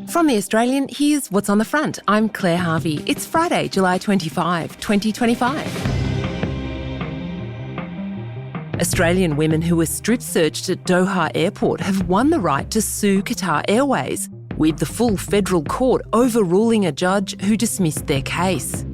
From The Australian, here's what's on the front. I'm Claire Harvey. It's Friday, July 25, 2025. Australian women who were strip searched at Doha Airport have won the right to sue Qatar Airways, with the full federal court overruling a judge who dismissed their case.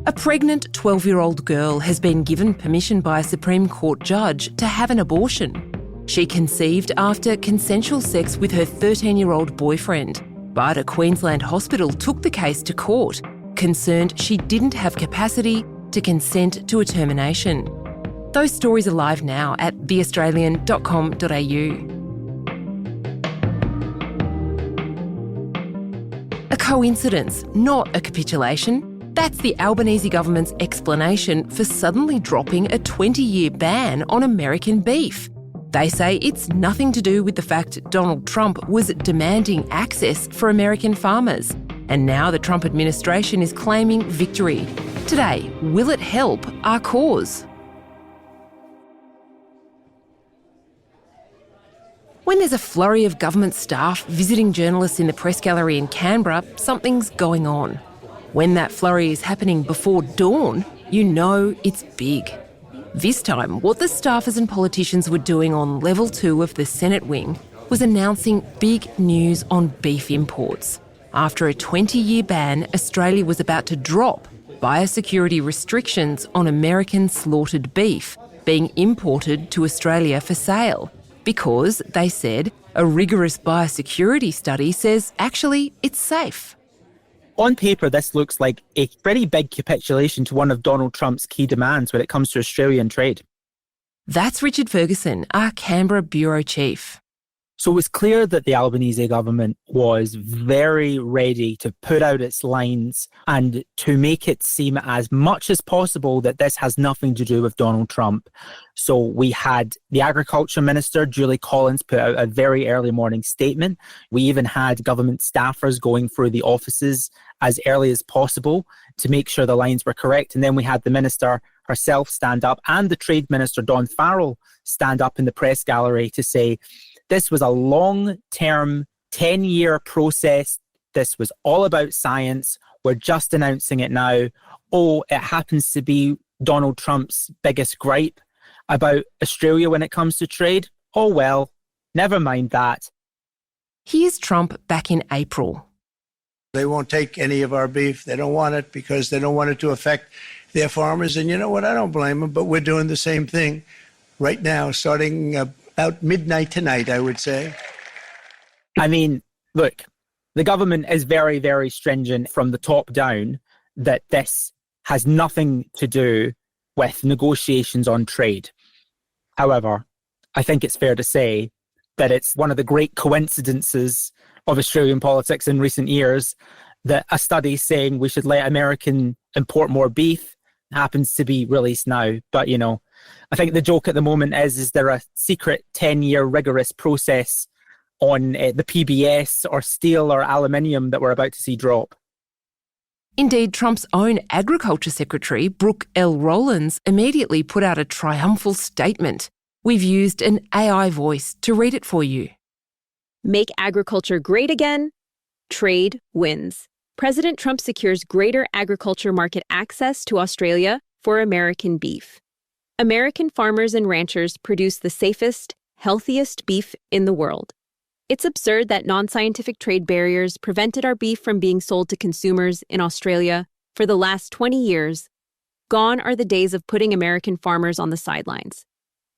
A pregnant 12-year-old girl has been given permission by a Supreme Court judge to have an abortion. She conceived after consensual sex with her 13-year-old boyfriend, but a Queensland hospital took the case to court, concerned she didn't have capacity to consent to a termination. Those stories are live now at theaustralian.com.au. A coincidence, not a capitulation. That's the Albanese government's explanation for suddenly dropping a 20-year ban on American beef. They say it's nothing to do with the fact Donald Trump was demanding access for American farmers. And now the Trump administration is claiming victory. Today, will it help our cause? When there's a flurry of government staff visiting journalists in the press gallery in Canberra, something's going on. When that flurry is happening before dawn, you know it's big. This time, what the staffers and politicians were doing on level 2 of the Senate wing was announcing big news on beef imports. After a 20-year ban, Australia was about to drop biosecurity restrictions on American slaughtered beef being imported to Australia for sale because, they said, a rigorous biosecurity study says actually it's safe. On paper, this looks like a pretty big capitulation to one of Donald Trump's key demands when it comes to Australian trade. That's Richard Ferguson, our Canberra bureau chief. So it was clear that the Albanese government was very ready to put out its lines and to make it seem as much as possible that this has nothing to do with Donald Trump. So we had the Agriculture Minister, Julie Collins, put out a very early morning statement. We even had government staffers going through the offices as early as possible to make sure the lines were correct. And then we had the minister herself stand up and the Trade Minister, Don Farrell, stand up in the press gallery to say, this was a long-term, 10-year process. This was all about science. We're just announcing it now. Oh, it happens to be Donald Trump's biggest gripe about Australia when it comes to trade. Oh, well, never mind that. Here's Trump back in April. They won't take any of our beef. They don't want it because they don't want it to affect their farmers. And you know what? I don't blame them, but we're doing the same thing right now, starting about midnight tonight, I would say. I mean, look, the government is very, very stringent from the top down that this has nothing to do with negotiations on trade. However, I think it's fair to say that it's one of the great coincidences of Australian politics in recent years that a study saying we should let American import more beef happens to be released now. But, you know, I think the joke at the moment is there a secret 10-year rigorous process on the PBS or steel or aluminium that we're about to see drop? Indeed, Trump's own Agriculture Secretary, Brooke L. Rowlands, immediately put out a triumphal statement. We've used an AI voice to read it for you. Make agriculture great again. Trade wins. President Trump secures greater agriculture market access to Australia for American beef. American farmers and ranchers produce the safest, healthiest beef in the world. It's absurd that non-scientific trade barriers prevented our beef from being sold to consumers in Australia for the last 20 years. Gone are the days of putting American farmers on the sidelines.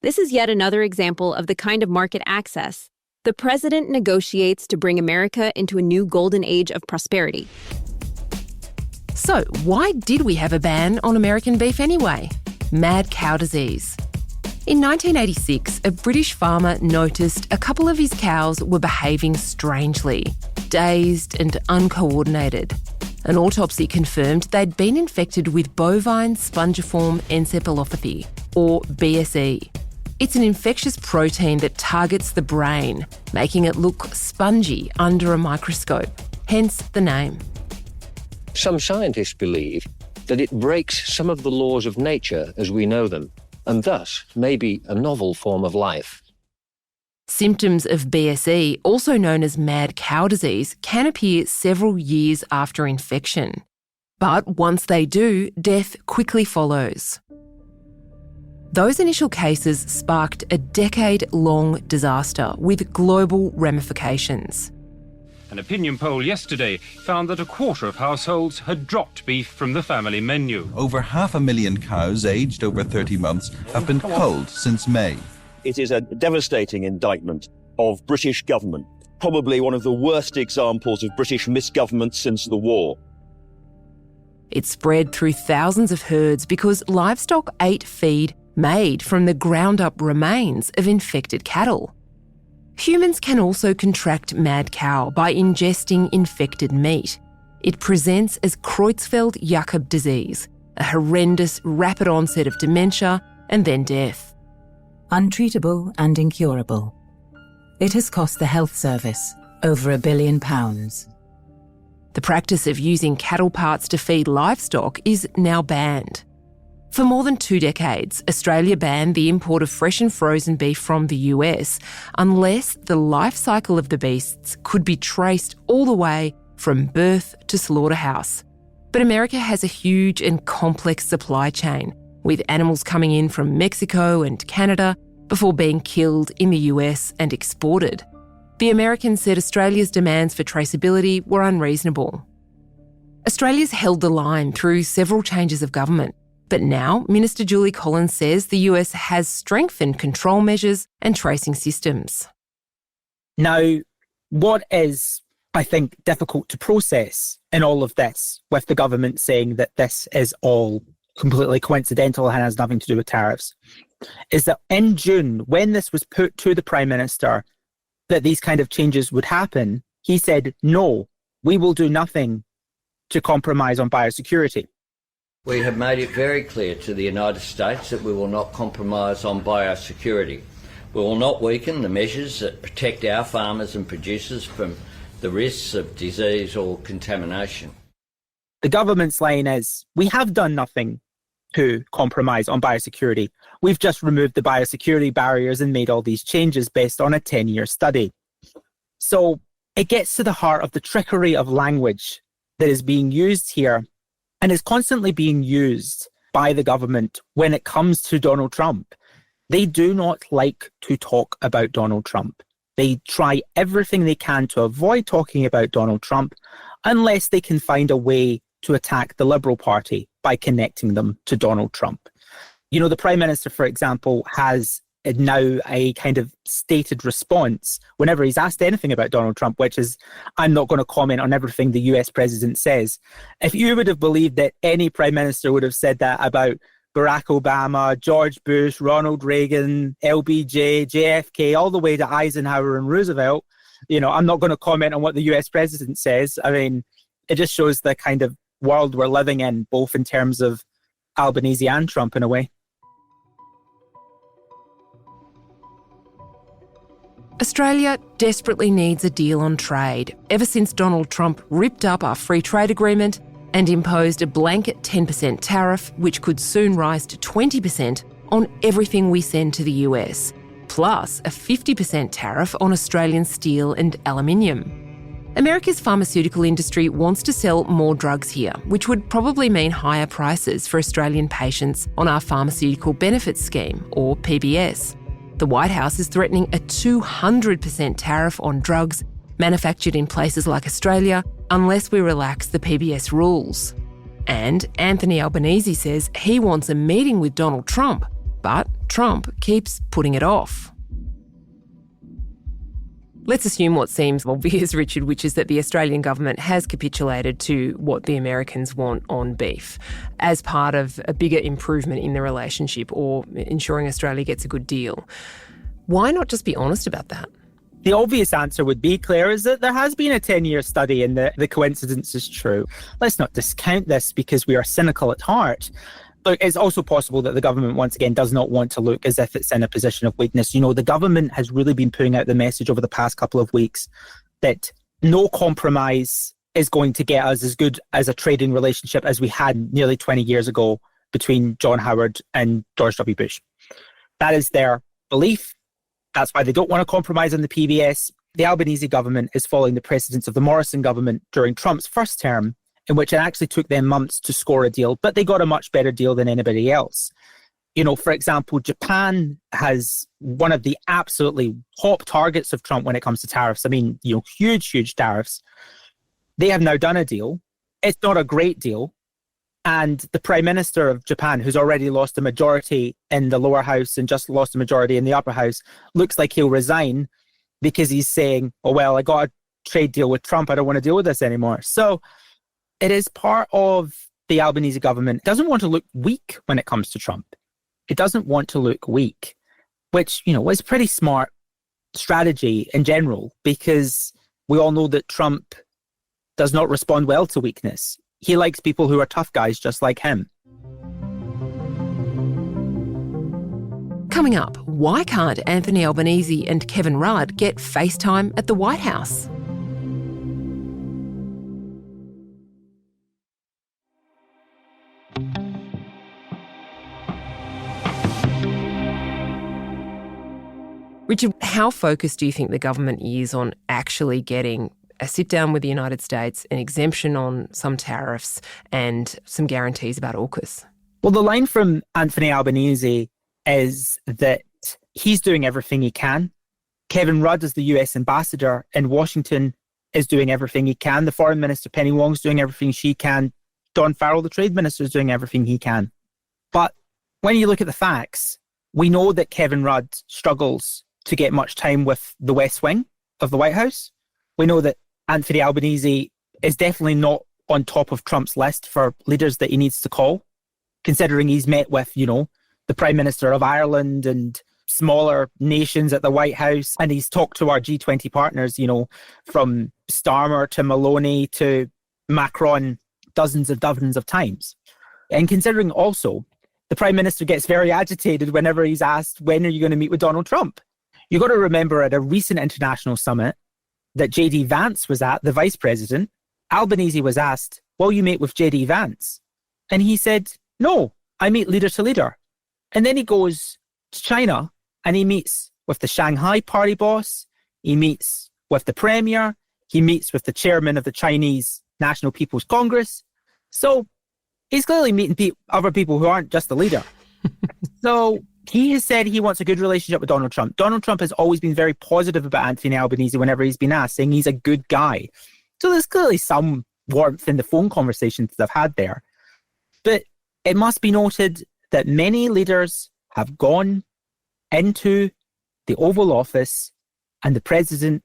This is yet another example of the kind of market access the president negotiates to bring America into a new golden age of prosperity. So, why did we have a ban on American beef anyway? Mad cow disease. In 1986, a British farmer noticed a couple of his cows were behaving strangely, dazed and uncoordinated. An autopsy confirmed they'd been infected with bovine spongiform encephalopathy, or BSE. It's an infectious protein that targets the brain, making it look spongy under a microscope, hence the name. Some scientists believe that it breaks some of the laws of nature as we know them, and thus may be a novel form of life. Symptoms of BSE, also known as mad cow disease, can appear several years after infection. But once they do, death quickly follows. Those initial cases sparked a decade-long disaster with global ramifications. An opinion poll yesterday found that a quarter of households had dropped beef from the family menu. Over 500,000 cows aged over 30 months have been culled since May. It is a devastating indictment of British government, probably one of the worst examples of British misgovernment since the war. It spread through thousands of herds because livestock ate feed made from the ground-up remains of infected cattle. Humans can also contract mad cow by ingesting infected meat. It presents as Creutzfeldt-Jakob disease, a horrendous, rapid onset of dementia and then death. Untreatable and incurable. It has cost the health service over £1 billion. The practice of using cattle parts to feed livestock is now banned. For more than 2 decades, Australia banned the import of fresh and frozen beef from the US unless the life cycle of the beasts could be traced all the way from birth to slaughterhouse. But America has a huge and complex supply chain, with animals coming in from Mexico and Canada before being killed in the US and exported. The Americans said Australia's demands for traceability were unreasonable. Australia's held the line through several changes of government. But now, Minister Julie Collins says the US has strengthened control measures and tracing systems. Now, what is, I think, difficult to process in all of this, with the government saying that this is all completely coincidental and has nothing to do with tariffs, is that in June, when this was put to the Prime Minister that these kind of changes would happen, he said, no, we will do nothing to compromise on biosecurity. We have made it very clear to the United States that we will not compromise on biosecurity. We will not weaken the measures that protect our farmers and producers from the risks of disease or contamination. The government's line is, we have done nothing to compromise on biosecurity. We've just removed the biosecurity barriers and made all these changes based on a 10-year study. So it gets to the heart of the trickery of language that is being used here and is constantly being used by the government when it comes to Donald Trump. They do not like to talk about Donald Trump. They try everything they can to avoid talking about Donald Trump unless they can find a way to attack the Liberal Party by connecting them to Donald Trump. You know, the Prime Minister, for example, has now a kind of stated response whenever he's asked anything about Donald Trump, which is, I'm not going to comment on everything the US president says. If you would have believed that any Prime Minister would have said that about Barack Obama, George Bush, Ronald Reagan, LBJ, JFK, all the way to Eisenhower and Roosevelt, you know, I'm not going to comment on what the US president says. I mean, it just shows the kind of world we're living in, both in terms of Albanese and Trump in a way. Australia desperately needs a deal on trade ever since Donald Trump ripped up our free trade agreement and imposed a blanket 10% tariff, which could soon rise to 20% on everything we send to the US, plus a 50% tariff on Australian steel and aluminium. America's pharmaceutical industry wants to sell more drugs here, which would probably mean higher prices for Australian patients on our Pharmaceutical Benefits Scheme, or PBS. The White House is threatening a 200% tariff on drugs manufactured in places like Australia unless we relax the PBS rules. And Anthony Albanese says he wants a meeting with Donald Trump, but Trump keeps putting it off. Let's assume what seems obvious, Richard, which is that the Australian government has capitulated to what the Americans want on beef as part of a bigger improvement in the relationship or ensuring Australia gets a good deal. Why not just be honest about that? The obvious answer would be, Claire, is that there has been a 10-year study and the coincidence is true. Let's not discount this because we are cynical at heart. Look, it's also possible that the government, once again, does not want to look as if it's in a position of weakness. You know, the government has really been putting out the message over the past couple of weeks that no compromise is going to get us as good as a trading relationship as we had nearly 20 years ago between John Howard and George W. Bush. That is their belief. That's why they don't want to compromise on the PBS. The Albanese government is following the precedents of the Morrison government during Trump's first term, in which it actually took them months to score a deal, but they got a much better deal than anybody else. You know, for example, Japan has one of the absolutely top targets of Trump when it comes to tariffs. I mean, you know, huge, huge tariffs. They have now done a deal. It's not a great deal. And the Prime Minister of Japan, who's already lost a majority in the lower house and just lost a majority in the upper house, looks like he'll resign because he's saying, oh, well, I got a trade deal with Trump. I don't want to deal with this anymore. So it is part of the Albanese government. It doesn't want to look weak when it comes to Trump. It doesn't want to look weak, which, you know, is a pretty smart strategy in general, because we all know that Trump does not respond well to weakness. He likes people who are tough guys just like him. Coming up, why can't Anthony Albanese and Kevin Rudd get FaceTime at the White House? Richard, how focused do you think the government is on actually getting a sit-down with the United States, an exemption on some tariffs and some guarantees about AUKUS? Well, the line from Anthony Albanese is that he's doing everything he can. Kevin Rudd, as the US ambassador in Washington, is doing everything he can. The foreign minister, Penny Wong's doing everything she can. Don Farrell, the trade minister, is doing everything he can. But when you look at the facts, we know that Kevin Rudd struggles to get much time with the West Wing of the White House. We know that Anthony Albanese is definitely not on top of Trump's list for leaders that he needs to call, considering he's met with, you know, the Prime Minister of Ireland and smaller nations at the White House. And he's talked to our G20 partners, you know, from Starmer to Maloney to Macron dozens of times. And considering also the Prime Minister gets very agitated whenever he's asked, when are you going to meet with Donald Trump? You've got to remember at a recent international summit that J.D. Vance was at, the vice president, Albanese was asked, will you meet with J.D. Vance? And he said, no, I meet leader to leader. And then he goes to China and he meets with the Shanghai party boss, he meets with the premier, he meets with the chairman of the Chinese National People's Congress. So he's clearly meeting other people who aren't just the leader. So he has said he wants a good relationship with Donald Trump. Donald Trump has always been very positive about Anthony Albanese whenever he's been asked, saying he's a good guy. So there's clearly some warmth in the phone conversations that I've had there. But it must be noted that many leaders have gone into the Oval Office and the president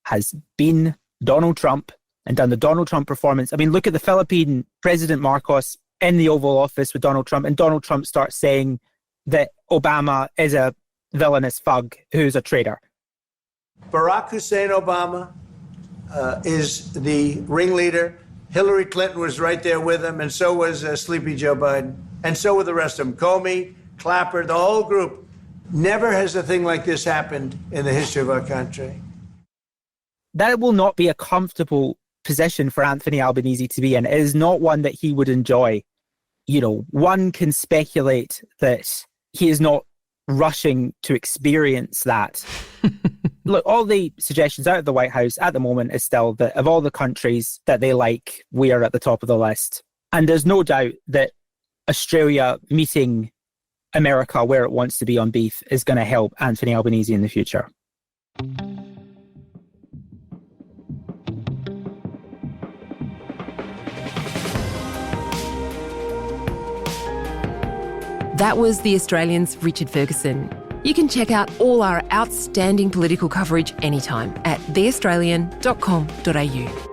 has been Donald Trump and done the Donald Trump performance. I mean, look at the Philippine President Marcos in the Oval Office with Donald Trump, and Donald Trump starts saying that Obama is a villainous thug who's a traitor. Barack Hussein Obama is the ringleader. Hillary Clinton was right there with him, and so was Sleepy Joe Biden, and so were the rest of them. Comey, Clapper, the whole group. Never has a thing like this happened in the history of our country. That will not be a comfortable position for Anthony Albanese to be in. It is not one that he would enjoy. You know, one can speculate that he is not rushing to experience that. Look, all the suggestions out of the White House at the moment is still that of all the countries that they like, we are at the top of the list. And there's no doubt that Australia meeting America where it wants to be on beef is going to help Anthony Albanese in the future. That was The Australian's Richard Ferguson. You can check out all our outstanding political coverage anytime at theaustralian.com.au.